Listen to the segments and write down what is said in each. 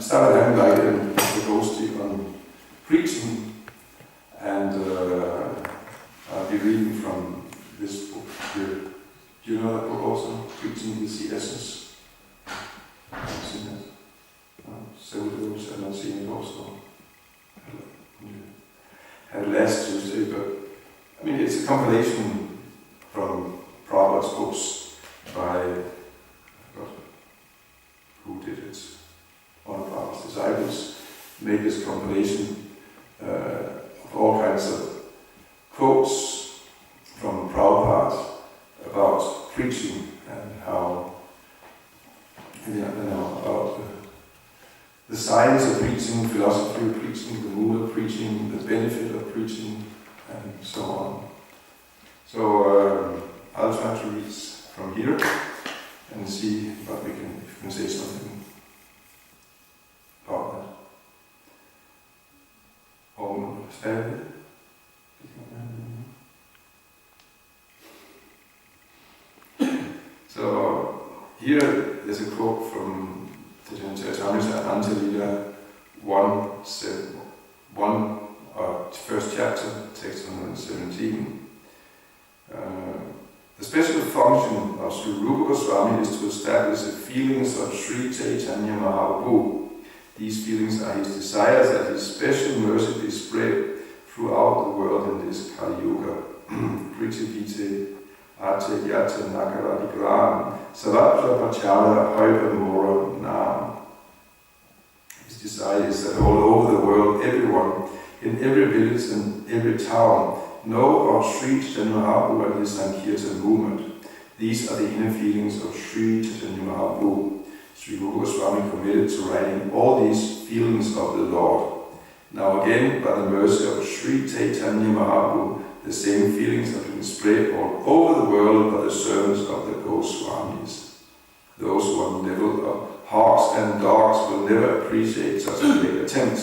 started having like an Istagosthi on preaching, and I'll be reading from this book here. Do you know that book also? Preaching is the Essence. I've seen it. Several years I've not seen it also. Had it last Tuesday, but I mean it's a compilation from Prabhu's books by, I forgot who did it. One of Prabhu's disciples made this compilation of all kinds of quotes from Prabhupada about preaching and how, about the science of preaching, philosophy of preaching, the mood of preaching, the benefit of preaching, and so on. So I'll try to read from here and see what if we can say something about that. Stadig. So here there's a quote from Chaitamrita Anjalila 1, first chapter, text 117. The special function of Sri Rupa Goswami is to establish the feelings of Sri Chaitanya Mahaprabhu. These feelings are his desires that his special mercy be spread throughout the world in this Kali Yuga. Prithivite Ate Yata Nakaradi Gram Savatra Pachala Hoipa Mora Nam. His desire is that all over the world, everyone, in every village and every town, know of Sri Chaitanya Mahaprabhu and his Sankirtan movement. These are the inner feelings of Sri Chaitanya Mahaprabhu. Sri Rupa Goswami committed to writing all these feelings of the Lord. Now again, by the mercy of Sri Chaitanya Mahaprabhu, the same feelings have been spread all over the world by the servants of the Goswamis. Those who are on the level of hawks and dogs will never appreciate such a great attempt.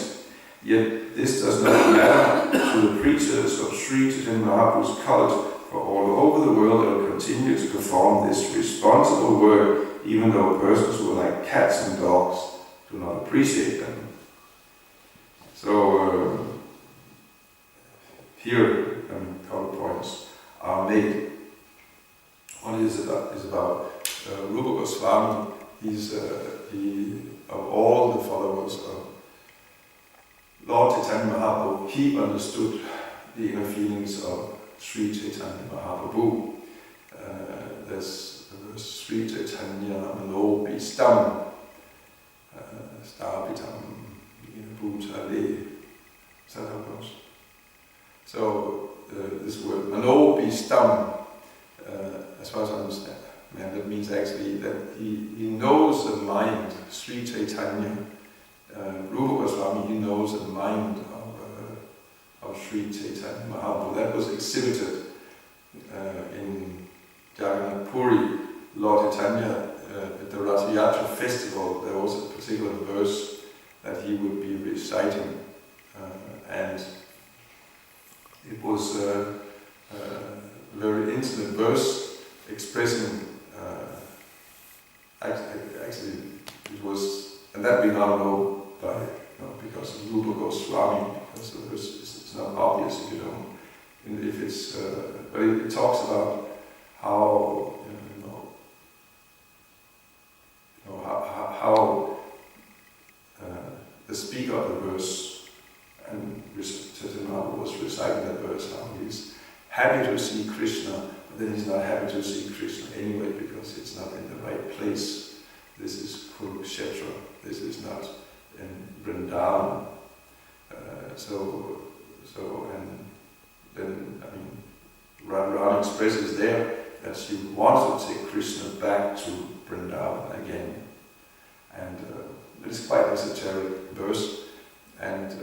Yet this does not matter to the preachers of Sri Chaitanya Mahaprabhu's cult, for all over the world they will continue to perform this responsible work, even though persons who are like cats and dogs do not appreciate them. So here a couple points are made. One is about Rupa Goswami. Of all the followers of Lord Chaitanya Mahaprabhu, he understood the inner feelings of Sri Chaitanya Mahaprabhu. There's the verse Sri Chaitanya Mano Bistam Stabitam Bhutale. Is that how it goes? So this word Mano Bistam, as far as I understand, that means actually that he knows the mind, Sri Chaitanya, Rupa Goswami, he knows the mind of Sri Chaitanya Mahaprabhu. That was exhibited in Jagannath Puri. Lord Chaitanya, at the Rath Yatra festival, there was a particular verse that he would be reciting, and it was a very intimate verse expressing, actually it was, and that we now know by, because of Rupa Goswami, because the verse it's not obvious if you don't, if it's, but it talks about how, how the speaker of the verse, and Chaitanya Mahaprabhu was reciting that verse, how he's happy to see Krishna, but then he's not happy to see Krishna anyway because it's not in the right place. This is Kurukshetra, this is not in Vrindavan. And then, Radharani expresses there that she wants to take Krishna back to Vrindavan again. And it is quite an esoteric verse, and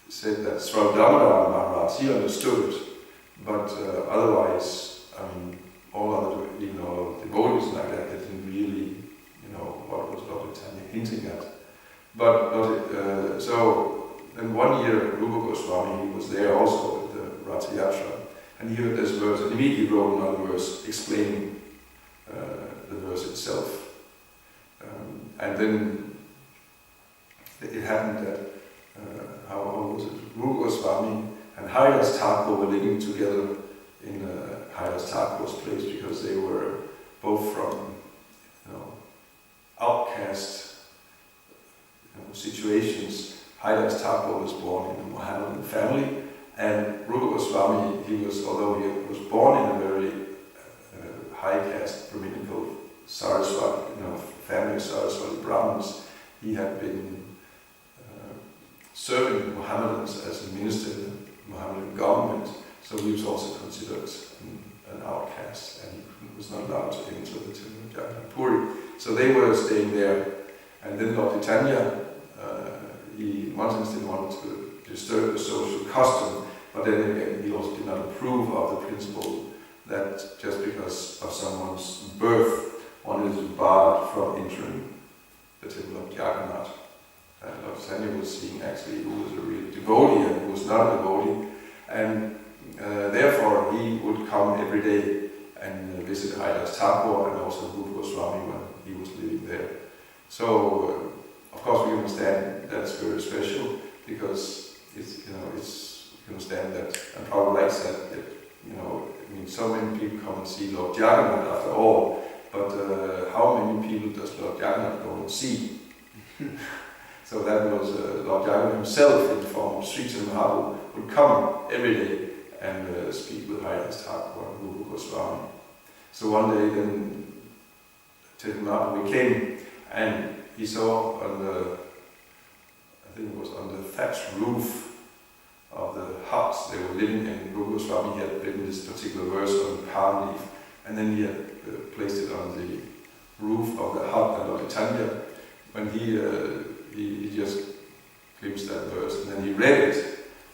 said that Sravdamara Maharaj, he understood it, but otherwise, all other, even all devotees like that, they didn't really, what was Lord Chaitanya hinting at. But so then one year, Rupa Goswami, he was there also at the Rath Yatra, and he heard this verse, and immediately wrote another verse explaining the verse itself. And then it happened that, how was it? Rupa Goswami and Haridas Thakur were living together in Haridas Thakur's place because they were both from, outcast situations. Haridas Thakur was born in a Mohammedan family, and Rupa Goswami, although he was born in a very high caste, brahminical Saraswati, family of Saraswati Brahmins, he had been serving Mohammedans as a minister in the Mohammedan government, so he was also considered an outcast, and he was not allowed to enter the temple of Jagannath Puri. So they were staying there, and then Lord Chaitanya, he once didn't want to disturb the social custom, but then again he also did not approve of the principle that just because of someone's birth, one is barred from entering the temple of Jagannath. And Lord Chaitanya was seeing actually who was a real devotee and who was not a devotee, and therefore he would come every day and visit Haridas Thakur and also Rupa Goswami when he was living there. So of course we understand that's very special because it's you understand that, and Prabhu likes that so many people come and see Lord Jagannath after all, but how many people does Lord Jagannath go and see? So that was Lord Jagannath himself in the form of Sri Chaitanya Mahaprabhu would come every day and speak with Haridas Thakur and Rupa Goswami. So one day then Chaitanya Mahaprabhu came and he saw on the, I think it was on the thatched roof of the huts they were living in, Rupa Goswami had written this particular verse on the palm leaf, and then he had placed it on the roof of the hut at Lalitanatha, when he just glimpsed that verse, and then he read it,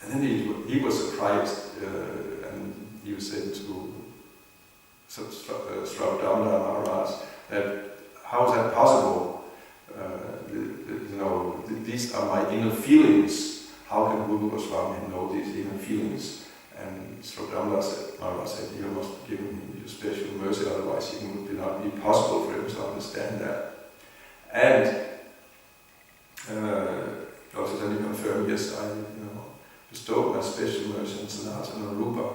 and then he was surprised, and he said to Sravdamla Maharaj that how is that possible? These are my inner feelings. How can Rupa Goswami know these inner feelings? And Sravdamla Maharaj said, you must give him your special mercy, otherwise it would not be possible for him to understand that. And also then he confirmed, yes, I bestowed my special mercy on Sanatana and Rupa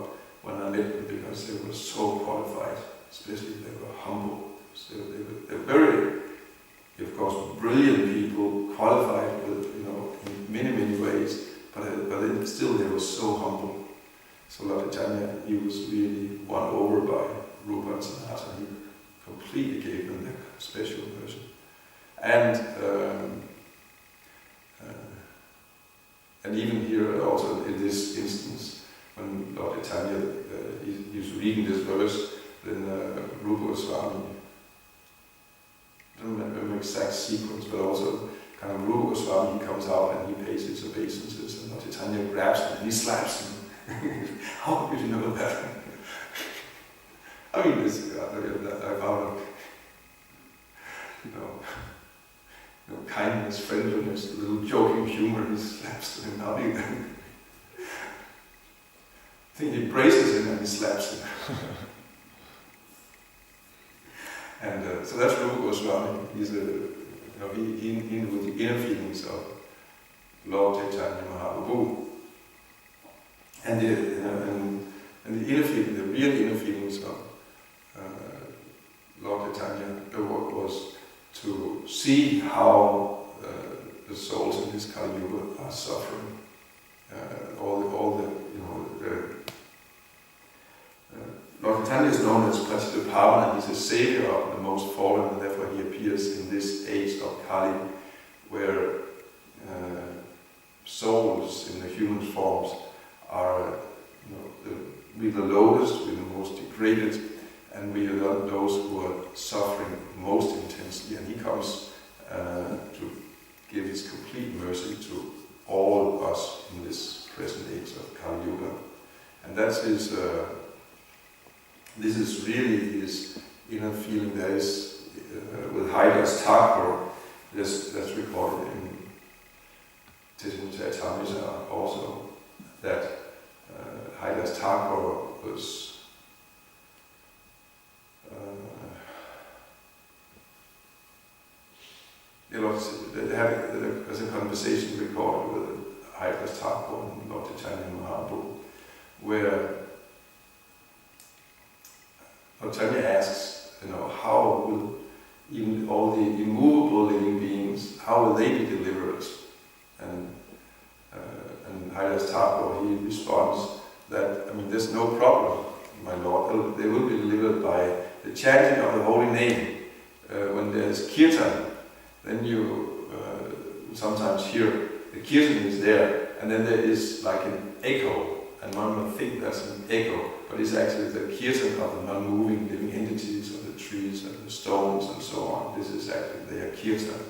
when I met them, because they were so qualified, especially they were humble. So they were very, of course, brilliant people, qualified with, in many, many ways, but still they were so humble. So Lalitanatha, he was really won over by Rupa and Sanatana. He completely gave them the special mercy. And even here, also in this instance, when Lalitanatha he's reading this verse, then Rupa Goswami, I don't remember the exact sequence, but also kind of Rupa Goswami, he comes out and he pays his obeisances, and Lalitanatha grabs him and he slaps him. How could you know that? I mean, I found kindness, friendliness, a little joking humor, he slaps him out again. I think he embraces him and he slaps him. And so that's Rupa Goswami. He's he with the inner feelings of Lord Chaitanya Mahaprabhu. And the inner feeling, the real inner feelings of Lord Chaitanya was to see how the souls in this Kali Yuga are suffering. Lord Chaitanya is known as Patitapavana, and he's a savior of the most fallen, and therefore he appears in this age of Kali, where souls in the human forms are we the lowest, we're the most degraded, and we are those who are suffering most intensely. And he comes to give his complete mercy to all of us in this present age of Kali Yuga. And that's his, this is really his inner feeling. There is, with Haridas Thakur, that's recorded in Chaitamrita also, that Haridas Thakur was there's a conversation recorded with Haridas Thakur and Lord Chaitanya Mahaprabhu, where Lord Chaitanya asks, how will even all the immovable living beings, how will they be delivered? And Haridas Thakur, he responds that, there's no problem, my Lord. They will be delivered by the chanting of the holy name. When there's kirtan, then you sometimes hear the kirtan is there, and then there is like an echo, and one would think that's an echo, but it's actually the kirtan of the non-moving living entities of the trees and the stones and so on. This is actually their kirtan.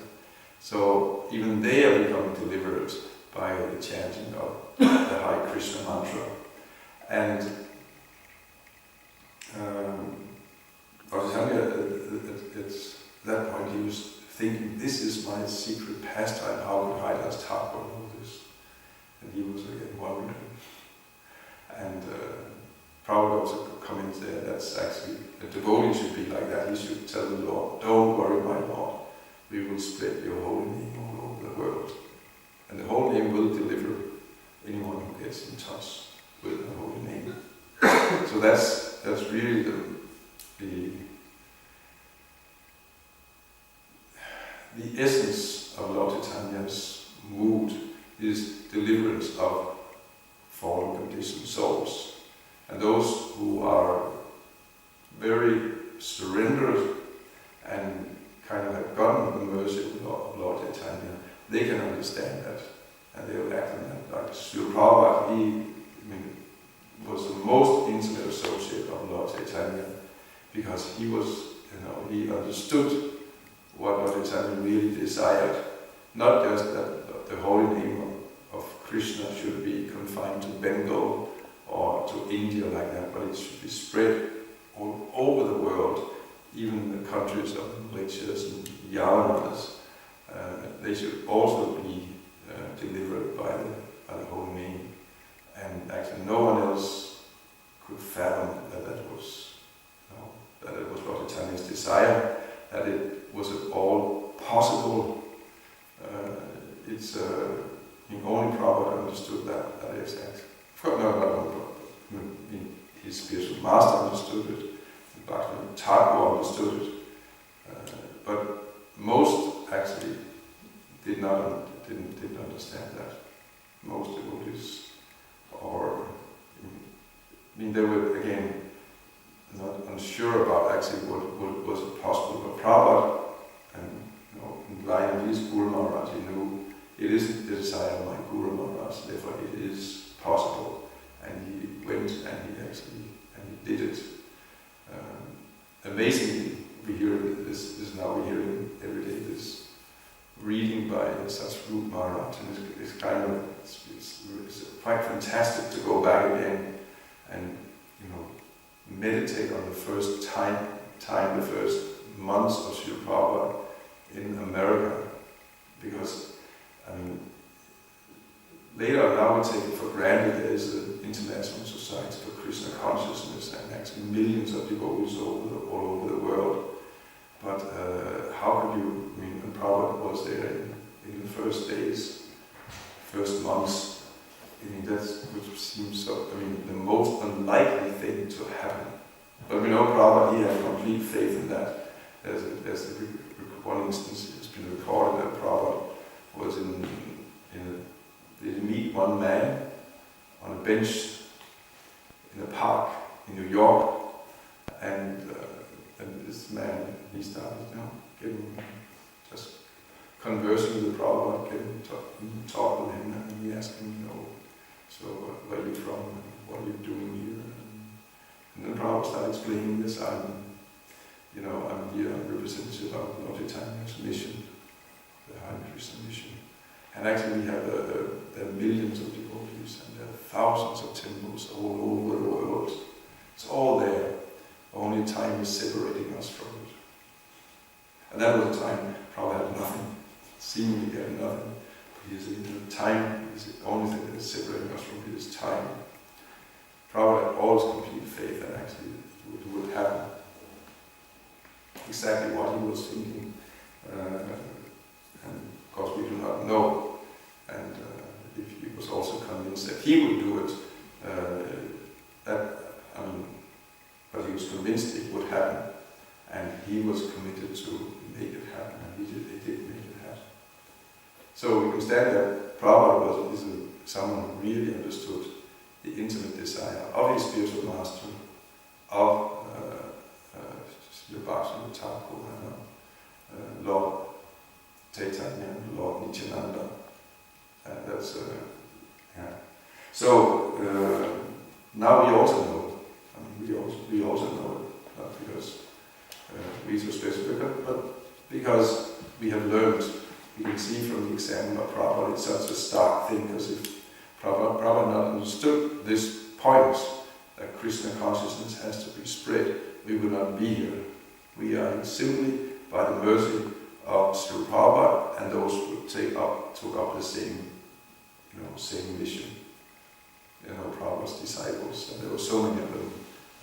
So even they are becoming delivered by the chanting of the Hare Krishna mantra. And at that point he was thinking, this is my secret pastime, how could Haridas Thakur know this? And he was again wondering. And Prabhu also comments there, that's actually, a devotee should be like that. He should tell the Lord, don't worry my Lord, we will spread your holy name all over the world. And the holy name will deliver anyone who gets in touch with the holy name. So that's really the essence of Lord Chaitanya's mood is deliverance of fallen conditioned souls. And those who are very surrendered and kind of have gotten the mercy of Lord Chaitanya, they can understand that, and they will act on that. Like Srila Prabhupada, he was the most intimate associate of Lord Chaitanya, because he was, he understood what Lalitanatha really desired. Not just that the holy name of Krishna should be confined to Bengal or to India like that, but it should be spread all over the world, even the countries of Mauritius and Yavanas. They should also be delivered by the holy name. And actually no one else could fathom that it was Lalitanatha's desire, that it was at all possible. Only Prabhupada understood that exact. His spiritual master understood it, Bhaktivinoda Thakur understood it, but most actually didn't understand that. Most devotees, they were again not unsure about actually what was possible. But Prabhupada, and in line with his Guru Maharaj, he knew it is the desire of my Guru Maharaj, therefore it is possible. And he went and he did it. Amazingly, we hear this now we hear every day, this reading by such Guru Maharaj, and it's quite fantastic to go back again and meditate on the first the first months of Srila Prabhupada in America, because later now we take it for granted there is an international society for Krishna consciousness and actually millions of devotees all over the world. But how could you, when Prabhupada was there in the first days, first months, that would seem so, the most unlikely thing to happen. But we know Prabhupada, he had complete faith in that. There's one instance, it's been recorded that Prabhupada was did meet one man on a bench in a park in New York, and this man, he started, just conversing with Prabhupada, talk with him, and he asked him, so where are you from, what are you doing here? And then Prabhupada started explaining this, I'm here, I'm representative of Lalitanatha's mission, the Hare Krishna mission. And actually we have there are millions of devotees, and there are thousands of temples all over the world. It's all there, only time is separating us from it. And that was a time Prabhupada had nothing, seemingly he had nothing. But time is the only thing that is separating us from it is time. Prabhupada had always complete faith that actually it would happen. Exactly what he was thinking, and of course we do not know. And if he was also convinced that he would do it, but he was convinced it would happen, and he was committed to make it happen, and he did make it happen. So we can stand that Prabhupada is someone who really understood the intimate desire of his spiritual master, of Srila Bhaktivinoda Thakur, Lord Chaitanya, Lord Nityananda. That's So now we also know. We also know it, not because we are so special, but because we have learned. You can see from the example of Prabhupada, it's such a stark thing, because if Prabhupada not understood this point, that Krishna consciousness has to be spread, we would not be here. We are simply by the mercy of Srila Prabhupada and those who took up the same mission. Prabhupada's disciples, and there were so many of them.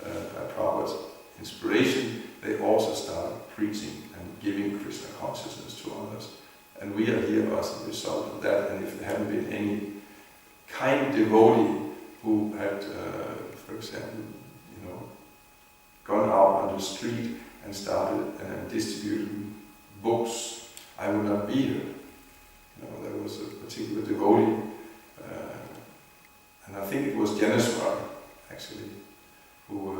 By Prabhupada's inspiration, they also started preaching and giving Krishna consciousness to others. And we are here as a result of that. And if there hadn't been any kind devotee who had, for example, gone out on the street and started distributing books, I would not be here. There was a particular devotee, and I think it was Janeswar, actually, who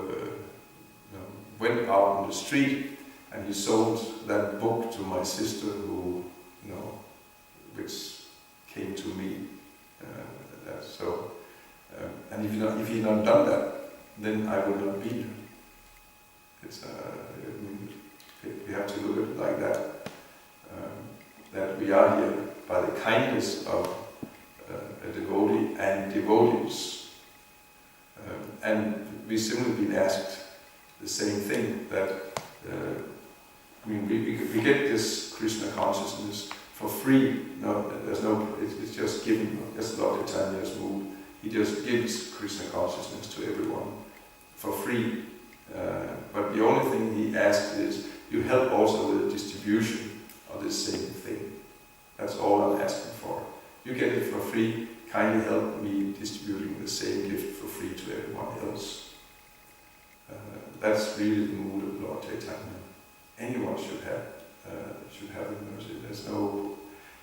went out on the street and he sold that book to my sister, who, which came to me. And if he had not done that, then I would not be here. It's we have to look at it like that. That we are here by the kindness of a devotee and devotees. And we've simply been asked the same thing, that we get this Krishna consciousness for free. No, it's just given. That's Lalitanatha's mood. He just gives Krishna consciousness to everyone for free. But the only thing he asks is, you help also with the distribution of the same thing. That's all I'm asking for. You get it for free, kindly help me distributing the same gift for free to everyone else. That's really the mood of Lord Chaitanya. Anyone should have the mercy.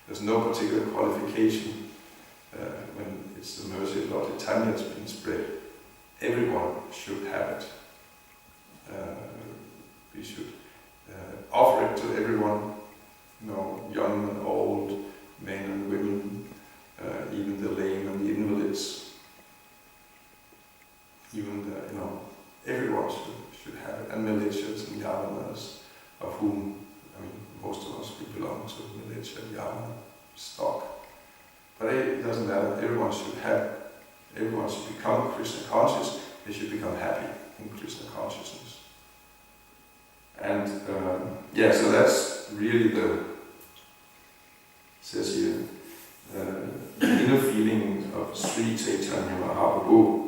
There's no particular qualification when it's the mercy of Lord Chaitanya that's being spread. Everyone should have it. We should offer it to everyone, young and old, men and women, even the lame and the invalids. Even everyone should have it, and militias and yavanas, of whom, most of us we belong to militia, yavana, stock. But it doesn't matter, everyone should become Krishna conscious, they should become happy in Krishna consciousness. And so that's really says here, the inner feeling of Sri Chaitanya Mahaprabhu.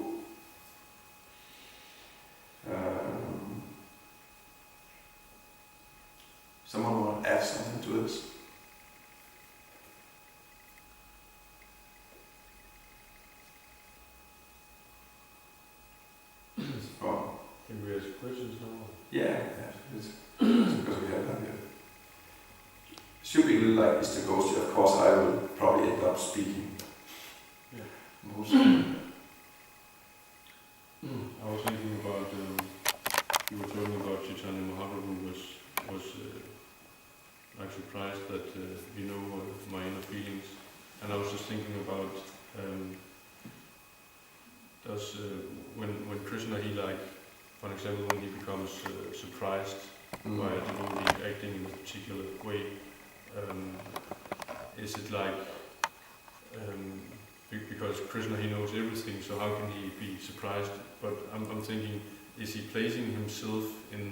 Someone want to add something to this? Can we ask questions now? Yeah, it's because we have that here. It should be a little like Istagosthi. Of course, I will probably end up speaking. Yeah. Mostly. I was thinking about, you were talking about Chaitanya Mahaprabhu was like surprised that my inner feelings, and I was just thinking about when Krishna, he for example, when he becomes surprised by a devotee acting in a particular way, is it because Krishna, he knows everything, so how can he be surprised? But I'm thinking, is he placing himself in?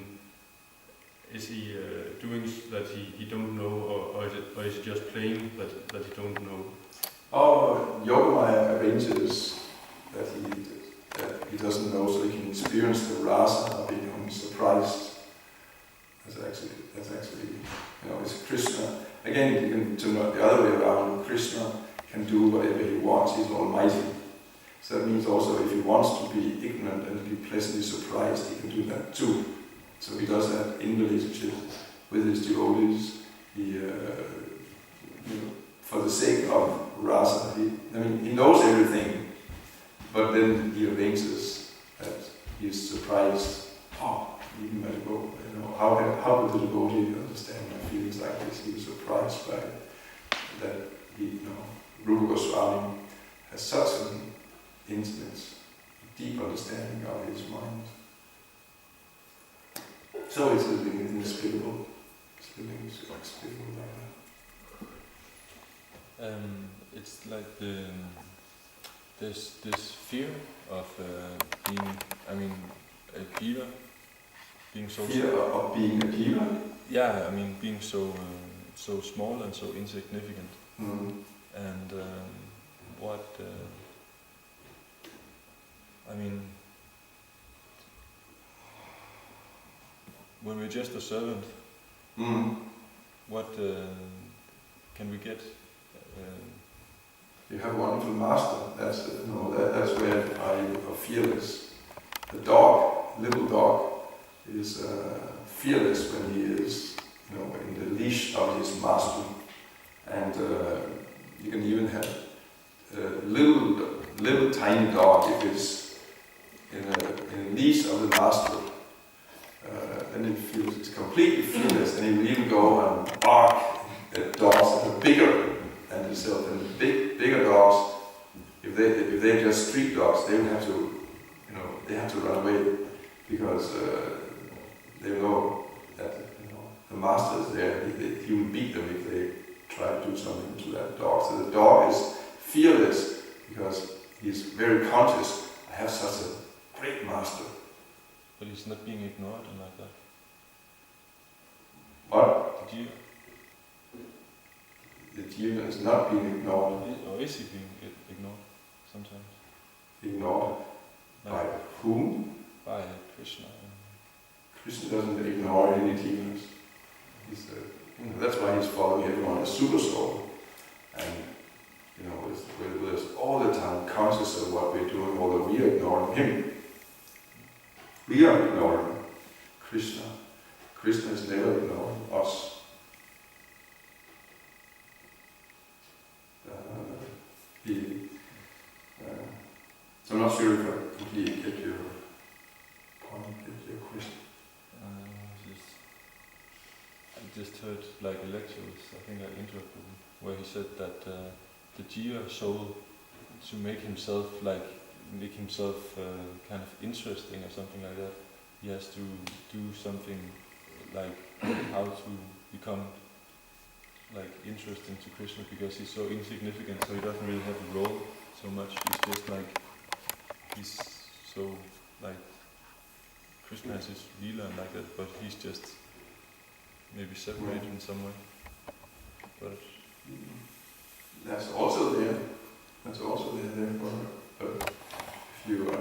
Is he doing that he don't know, or is it just playing that he don't know? Oh, Yogamaya arranges that he doesn't know, so he can experience the rasa of becoming surprised. That's actually, it's Krishna. Again, you can turn it the other way around. Krishna can do whatever he wants. He's almighty. So that means also if he wants to be ignorant and be pleasantly surprised, he can do that too. So he does that in relationship with his devotees. He, for the sake of rasa, he knows everything, but then he arranges that he's surprised. Even let go. How could the devotee understand my feelings like this? He was surprised by that. Rupa Goswami has such an intimate, deep understanding of his mind. So it's inexplicable. It's inexplicable like that. It's like this fear of being, a diva, being so fear of being a diva. Yeah, being so small and so insignificant. Mm-hmm. And when we're just a servant, what can we get? You have a wonderful master. That's where you are fearless. The dog, little dog, is fearless when he is, in the leash of his master, and you can even have a little tiny dog if it's in a leash of the master. Then it's completely fearless, and he will even go and bark at dogs that are bigger than himself. And the bigger dogs, if they're just street dogs, they will have to, they have to run away because they know that the master is there. He will beat them if they try to do something to that dog. So the dog is fearless because he's very conscious. I have such a great master. But he's not being ignored and like that. What? The deer. The deer is not being ignored. Or is he being ignored sometimes? Ignored by Like whom? by Krishna. Krishna doesn't ignore any demons. That's why he's following everyone as super soul. And with us all the time conscious of what we're doing, although we are ignoring him. We are ignoring Krishna. Krishna is never ignoring us. So I'm not sure if I completely get your point, get your question. I just heard like a lecture, I think I interrupted him, where he said that the jiva soul, to make himself kind of interesting or something like that, he has to do something like how to become like interesting to Krishna, because he's so insignificant, so he doesn't really have a role so much. He's just like, he's so like, Krishna has his leela and like that, but he's just maybe separated in some way. But that's also there. That's also there. But if you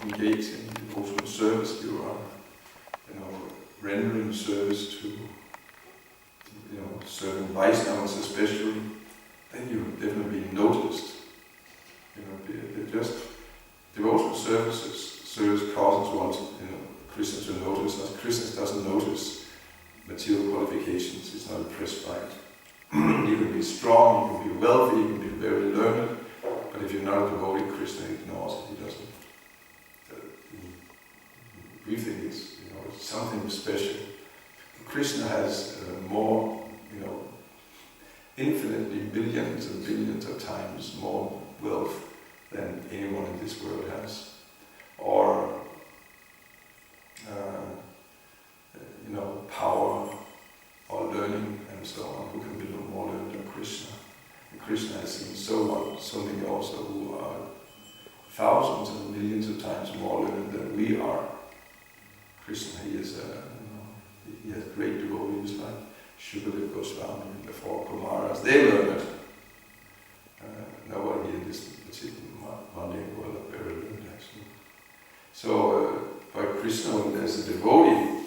engage in devotional service, you are, rendering service to, serving Vaishnavas especially, then you will definitely be noticed. Just devotional service causes one, Krishna to notice us. Krishna doesn't notice material qualifications. He's not impressed by it. You can be strong, you can be wealthy, you can be very learned, but if you're not a devotee, Krishna ignores it. He doesn't. We think it's something special. Krishna has more, infinitely billions and billions of times more wealth than anyone in this world has, or power or learning and so on. Who can be more learned than Krishna? And Krishna has seen so many also who are thousands and millions of times more learned than we are. Krishna, he has great devotees like Shukadeva Goswami and the four Kumaras. They learn it. Nobody in this particular mundane world are very learned actually. So, by Krishna, when there's a devotee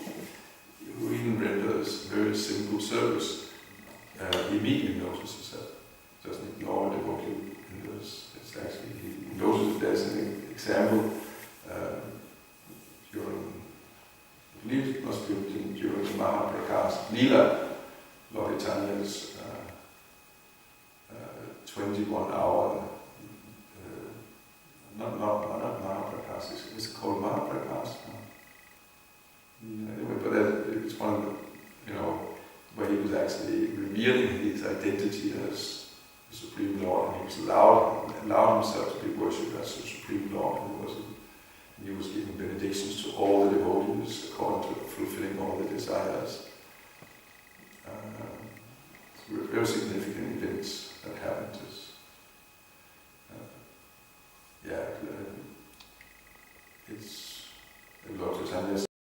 who even renders very simple service, he immediately notices that. Doesn't ignore the devotee. It's actually, he notices there's an example I believe it must be during the Mahaprakash Lila, Lalitanatha's 21-hour, not Mahaprakash, is it called Mahaprakash? Anyway, but it's one of the, where he was actually revealing his identity as the Supreme Lord, and he was allowed himself to be worshipped as the Supreme Lord, and he was giving benedictions to all the devotees according to fulfilling all the desires. Very significant events that happened.